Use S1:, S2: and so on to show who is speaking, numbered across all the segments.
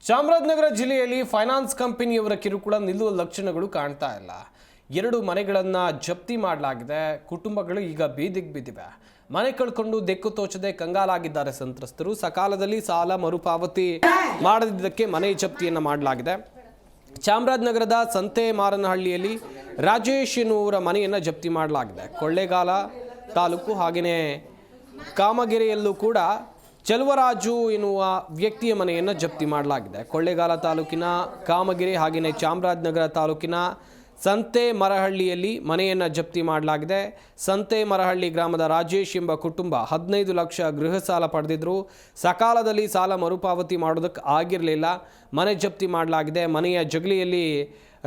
S1: ಚಾಮರಾಜನಗರ ಜಿಲ್ಲೆಯಲ್ಲಿ ಫೈನಾನ್ಸ್ ಕಂಪನಿಯವರ ಕಿರುಕುಳ ನಿಲ್ಲುವ ಲಕ್ಷಣಗಳು ಕಾಣ್ತಾ ಇಲ್ಲ. 2 ಮನೆಗಳನ್ನು ಜಪ್ತಿ ಮಾಡಲಾಗಿದೆ. ಕುಟುಂಬಗಳು ಈಗ ಬೀದಿಗೆ ಬಿದ್ದಿವೆ. ಮನೆ ಕಳ್ಕೊಂಡು ದೆಕ್ಕು ತೋಚದೆ ಕಂಗಾಲಾಗಿದ್ದಾರೆ ಸಂತ್ರಸ್ತರು. ಸಕಾಲದಲ್ಲಿ ಸಾಲ ಮರುಪಾವತಿ ಮಾಡದಿದ್ದಕ್ಕೆ ಮನೆ ಜಪ್ತಿಯನ್ನು ಮಾಡಲಾಗಿದೆ. ಚಾಮರಾಜನಗರದ ಸಂತೆಮಾರನಹಳ್ಳಿಯಲ್ಲಿ ರಾಜೇಶ್ ಎನ್ನುವರ ಮನೆಯನ್ನು ಜಪ್ತಿ ಮಾಡಲಾಗಿದೆ. ಕೊಳ್ಳೇಗಾಲ ತಾಲೂಕು ಹಾಗೆಯೇ ಕಾಮಗೆರೆಯಲ್ಲೂ ಕೂಡ ಚೆಲುವರಾಜು ಎನ್ನುವ ವ್ಯಕ್ತಿಯ ಮನೆಯನ್ನು ಜಪ್ತಿ ಮಾಡಲಾಗಿದೆ. ಕೊಳ್ಳೇಗಾಲ ತಾಲೂಕಿನ ಕಾಮಗೆರೆ ಹಾಗೆಯೇ ಚಾಮರಾಜನಗರ ತಾಲೂಕಿನ ಸಂತೆಮರಹಳ್ಳಿಯಲ್ಲಿ ಮನೆಯನ್ನು ಜಪ್ತಿ ಮಾಡಲಾಗಿದೆ. ಸಂತೆಮರಹಳ್ಳಿ ಗ್ರಾಮದ ರಾಜೇಶ್ ಎಂಬ ಕುಟುಂಬ 15 ಲಕ್ಷ ಗೃಹ ಸಾಲ ಪಡೆದಿದ್ದರು. ಸಕಾಲದಲ್ಲಿ ಸಾಲ ಮರುಪಾವತಿ ಮಾಡೋದಕ್ಕೆ ಆಗಿರಲಿಲ್ಲ. ಮನೆ ಜಪ್ತಿ ಮಾಡಲಾಗಿದೆ. ಮನೆಯ ಜಗಲಿಯಲ್ಲಿ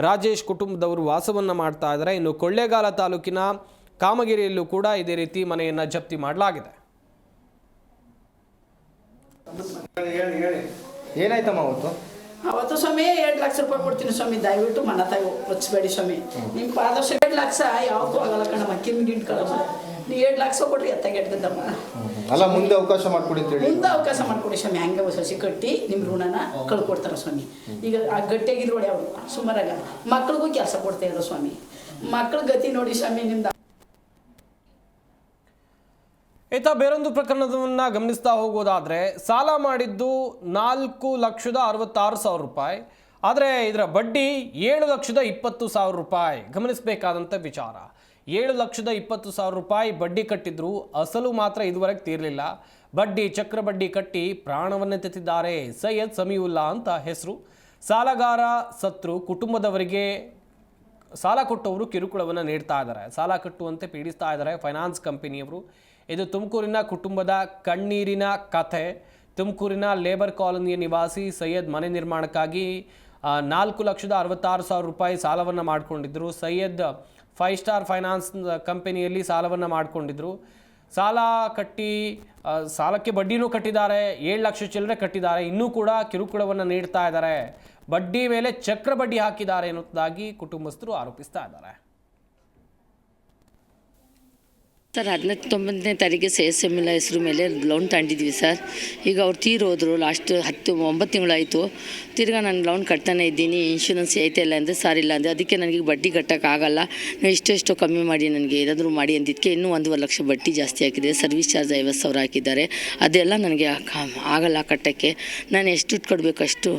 S1: ರಾಜೇಶ್ ಕುಟುಂಬದವರು ವಾಸವನ್ನು ಮಾಡ್ತಾ ಇದ್ದಾರೆ. ಇನ್ನು ಕೊಳ್ಳೇಗಾಲ ತಾಲೂಕಿನ ಕಾಮಗೆರೆಯಲ್ಲೂ ಕೂಡ ಇದೇ ರೀತಿ ಮನೆಯನ್ನು ಜಪ್ತಿ ಮಾಡಲಾಗಿದೆ.
S2: ಏನಾಯ್ತಮ್ಮ
S3: ಅವತ್ತು ಸ್ವಾಮಿ 2 ಲಕ್ಷ ರೂಪಾಯಿ ಕೊಡ್ತೀನಿ ಸ್ವಾಮಿ, ದಯವಿಟ್ಟು ಮನ ತಾಯಿ ಹೊಚ್ಬೇಡಿ ಸ್ವಾಮಿ. ನಿಮ್ಮ ಪಾದರ್ಶ 2 ಲಕ್ಷ ಯಾವತ್ತೂ ಆಗಲ್ಲ ಕಣಮ್ಮ, ಕಿಮ್ಗಿಂಟ್ಕೊಳ್ಳಮ್ಮ. ನೀವು 2 ಲಕ್ಷ ಕೊಡ್ರಿ ಎತ್ತಾಗೆಡ್ದಮ್ಮ.
S2: ಅಲ್ಲ, ಮುಂದೆ ಅವಕಾಶ ಮಾಡ್ಕೊಡಿ ಅಂತ ಹೇಳಿ.
S3: ಮುಂದೆ ಅವಕಾಶ ಮಾಡ್ಕೊಡಿ ಸ್ವಾಮಿ. ಹಂಗೆ ಸಸಿ ಕಟ್ಟಿ ನಿಮ್ಮ ಋಣನ ಕಳ್ಕೊಡ್ತಾರೆ ಸ್ವಾಮಿ. ಈಗ ಆ ಗಟ್ಟಿಯಾಗಿದ್ರು ನೋಡಿ ಅವರು ಸುಮಾರಾಗ ಮಕ್ಳಿಗೂ ಕೆಲಸ ಕೊಡ್ತಾ ಇದ್ರು ಸ್ವಾಮಿ. ಮಕ್ಳ ಗತಿ ನೋಡಿ ಸ್ವಾಮಿ ನಿಮ್ದು.
S1: ಬೇರೊಂದು ಪ್ರಕರಣವನ್ನು ಗಮನಿಸ್ತಾ ಹೋಗೋದಾದರೆ, ಸಾಲ ಮಾಡಿದ್ದು 4,66,000 ರೂಪಾಯಿ, ಆದರೆ ಇದರ ಬಡ್ಡಿ 7,20,000 ರೂಪಾಯಿ. ಗಮನಿಸಬೇಕಾದಂಥ ವಿಚಾರ, 7,20,000 ರೂಪಾಯಿ ಬಡ್ಡಿ ಕಟ್ಟಿದ್ರು, ಅಸಲು ಮಾತ್ರ ಇದುವರೆಗೆ ತೀರಲಿಲ್ಲ. ಬಡ್ಡಿ ಚಕ್ರ ಬಡ್ಡಿ ಕಟ್ಟಿ ಪ್ರಾಣವನ್ನೇ ತೆತ್ತಿದ್ದಾರೆ. ಸೈಯದ್ ಸಮೀವುಲ್ಲಾ ಅಂತ ಹೆಸರು. ಸಾಲಗಾರ ಸತ್ರು, ಕುಟುಂಬದವರಿಗೆ ಸಾಲ ಕೊಟ್ಟವರು ಕಿರುಕುಳವನ್ನು ನೀಡ್ತಾ ಇದ್ದಾರೆ. ಸಾಲ ಕಟ್ಟುವಂತೆ ಪೀಡಿಸ್ತಾ ಇದ್ದಾರೆ ಫೈನಾನ್ಸ್ ಕಂಪನಿಯವರು. ಇದು ತುಮಕೂರಿನ ಕುಟುಂಬದ ಕಣ್ಣೀರಿನ ಕಥೆ. ತುಮಕೂರಿನ ಲೇಬರ್ ಕಾಲೋನಿಯ ನಿವಾಸಿ ಸೈಯದ್ ಮನೆ ನಿರ್ಮಾಣಕ್ಕಾಗಿ 4,66,000 ರೂಪಾಯಿ ಸಾಲವನ್ನು ಮಾಡಿಕೊಂಡಿದ್ದರು. ಸೈಯದ್ 5 ಸ್ಟಾರ್ ಫೈನಾನ್ಸ್ ಕಂಪನಿಯಲ್ಲಿ ಸಾಲವನ್ನು ಮಾಡಿಕೊಂಡಿದ್ದರು. ಸಾಲ ಕಟ್ಟಿ ಸಾಲಕ್ಕೆ ಬಡ್ಡಿನೂ ಕಟ್ಟಿದ್ದಾರೆ. 7 ಲಕ್ಷ ಚಿಲ್ಲರೆ ಕಟ್ಟಿದ್ದಾರೆ. ಇನ್ನೂ ಕೂಡ ಕಿರುಕುಳವನ್ನು ನೀಡ್ತಾ ಇದ್ದಾರೆ. ಬಡ್ಡಿ ಮೇಲೆ ಚಕ್ರ ಬಡ್ಡಿ ಹಾಕಿದ್ದಾರೆ ಎನ್ನುವುದಾಗಿ ಕುಟುಂಬಸ್ಥರು ಆರೋಪಿಸ್ತಾ ಇದ್ದಾರೆ.
S4: ಸರ್ 19ನೇ ತಾರೀಕಿಗೆ CSML ಹೆಸರು ಮೇಲೆ ಲೋನ್ ತಗೊಂಡಿದ್ವಿ ಸರ್. ಈಗ ಅವ್ರು ತೀರೋದ್ರು. ಲಾಸ್ಟ್ 9 ತಿಂಗಳಾಯಿತು. ತಿರ್ಗಾ ನಾನು ಲೋನ್ ಕಟ್ತಾನೆ ಇದ್ದೀನಿ. ಇನ್ಶೂರೆನ್ಸ್ ಐತೆ ಇಲ್ಲ ಅಂದರೆ ಸಾರ್ ಇಲ್ಲ ಅಂದರೆ ಅದಕ್ಕೆ ನನಗೆ ಬಡ್ಡಿ ಕಟ್ಟೋಕ್ಕಾಗಲ್ಲ, ನೀವು ಇಷ್ಟು ಕಮ್ಮಿ ಮಾಡಿ ನನಗೆ ಏನಾದರೂ ಮಾಡಿ ಅಂದಿದ್ದಕ್ಕೆ ಇನ್ನೂ 1.5 ಲಕ್ಷ ಬಡ್ಡಿ ಜಾಸ್ತಿ ಹಾಕಿದೆ. ಸರ್ವಿಸ್ ಚಾರ್ಜ್ 50,000 ಹಾಕಿದ್ದಾರೆ. ಅದೆಲ್ಲ ನನಗೆ ಆಗಲ್ಲ ಕಟ್ಟೋಕ್ಕೆ. ನಾನು ಎಷ್ಟು ದುಡ್ಡು ಕೊಡಬೇಕು ಅಷ್ಟು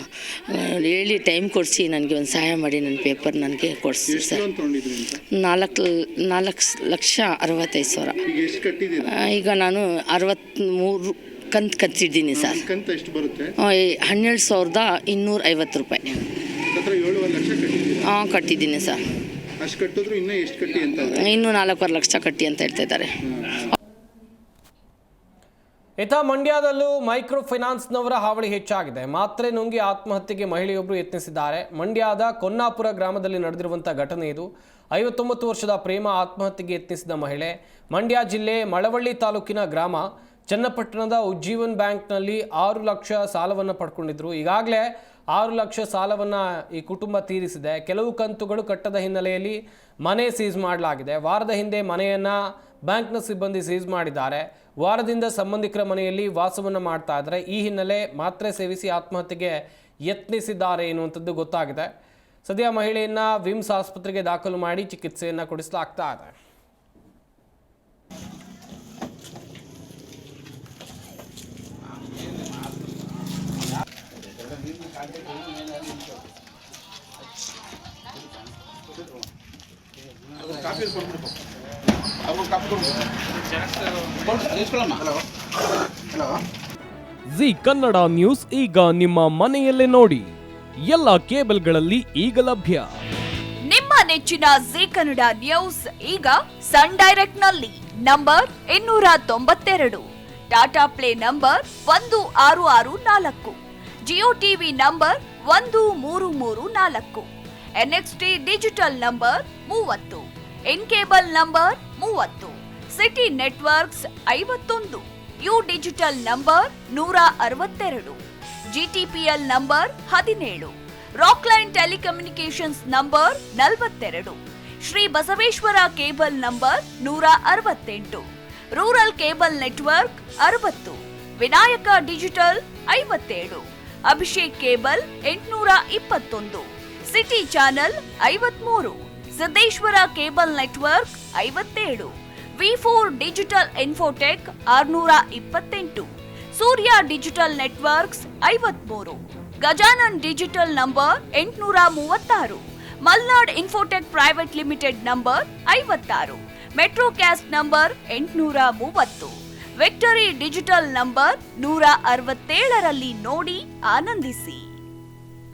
S4: ಹೇಳಿ ಟೈಮ್ ಕೊಡಿಸಿ ನನಗೆ ಒಂದು ಸಹಾಯ ಮಾಡಿ ನನ್ನ ಪೇಪರ್ ನನಗೆ ಕೊಡಿಸಿ ಸರ್. 4,65,000. ಈಗ ನಾನು 63 ಕಂತು ಕಟ್ಟಿದ್ದೀನಿ ಸರ್. 12,250 ರೂಪಾಯಿ ಕಟ್ಟಿದ್ದೀನಿ ಸರ್. ಇನ್ನೂ 4.5 ಲಕ್ಷ ಕಟ್ಟಿ ಅಂತ ಹೇಳ್ತಾ ಇದ್ದಾರೆ.
S1: ಮಂಡ್ಯದಲ್ಲೂ ಮೈಕ್ರೋ ಫೈನಾನ್ಸ್ನವರ ಹಾವಳಿ ಹೆಚ್ಚಾಗಿದೆ. ಮಾತ್ರೆ ನುಂಗಿ ಆತ್ಮಹತ್ಯೆಗೆ ಮಹಿಳೆಯೊಬ್ಬರು ಯತ್ನಿಸಿದ್ದಾರೆ. ಮಂಡ್ಯದ ಕೊನ್ನಾಪುರ ಗ್ರಾಮದಲ್ಲಿ ನಡೆದಿರುವಂಥ ಘಟನೆ ಇದು. 59 ವರ್ಷದ ಪ್ರೇಮ ಆತ್ಮಹತ್ಯೆಗೆ ಯತ್ನಿಸಿದ ಮಹಿಳೆ. ಮಂಡ್ಯ ಜಿಲ್ಲೆ ಮಳವಳ್ಳಿ ತಾಲೂಕಿನ ಗ್ರಾಮ ಚನ್ನಪಟ್ಟಣದ ಉಜ್ಜೀವನ್ ಬ್ಯಾಂಕ್ನಲ್ಲಿ 6 ಲಕ್ಷ ಸಾಲವನ್ನು ಪಡ್ಕೊಂಡಿದ್ರು. ಈಗಾಗಲೇ 6 ಲಕ್ಷ ಸಾಲವನ್ನು ಈ ಕುಟುಂಬ ತೀರಿಸಿದೆ. ಕೆಲವು ಕಂತುಗಳು ಕಟ್ಟದ ಹಿನ್ನೆಲೆಯಲ್ಲಿ ಮನೆ ಸೀಸ್ ಮಾಡಲಾಗಿದೆ. ವಾರದ ಹಿಂದೆ ಮನೆಯನ್ನು ಬ್ಯಾಂಕ್ನ ಸಿಬ್ಬಂದಿ ಸೀಸ್ ಮಾಡಿದ್ದಾರೆ. ವಾರದಿಂದ ಸಂಬಂಧಿಕರ ಮನೆಯಲ್ಲಿ ವಾಸವನ್ನು ಮಾಡ್ತಾ ಇದ್ದಾರೆ. ಈ ಹಿನ್ನೆಲೆ ಮಾತ್ರೆ ಸೇವಿಸಿ ಆತ್ಮಹತ್ಯೆಗೆ ಯತ್ನಿಸಿದ್ದಾರೆ ಎನ್ನುವಂಥದ್ದು ಗೊತ್ತಾಗಿದೆ. ಸದ್ಯ ಮಹಿಳೆಯನ್ನು ವಿಮ್ಸ್ ಆಸ್ಪತ್ರೆಗೆ ದಾಖಲು ಮಾಡಿ ಚಿಕಿತ್ಸೆಯನ್ನು ಕೊಡಿಸಲಾಗ್ತಾ ಇದೆ.
S5: ಜಿ ಕನ್ನಡ ನ್ಯೂಸ್ ಈಗ ನಿಮ್ಮ ಮನೆಯಲ್ಲೇ ನೋಡಿ. ಎಲ್ಲ ಕೇಬಲ್ಗಳಲ್ಲಿ ಈಗ ಲಭ್ಯ.
S6: ನಿಮ್ಮ ನೆಚ್ಚಿನ ಜಿ ಕನ್ನಡ ನ್ಯೂಸ್ ಈಗ ಸನ್ ಡೈರೆಕ್ಟ್ ನಲ್ಲಿ number 292, Tata play number 1664, Jio TV number 1334, NXT digital number 30, in cable number 30, city networks 51, U digital number 162, GTPL number 17, Rockline telecommunications number 42, Shri Basaveshwara cable number 168, rural cable network 60, Vinayaka digital 57, Abhishek cable 821, city channel 53, Siddeshwara cable network 57, V4 digital Infotech 628, Surya digital networks 53, Gajanan digital number 836, Malnad infotech private limited number 56, metrocast number 830, victory digital number 167ರಲ್ಲಿ ನೋಡಿ ಆನಂದಿಸಿ.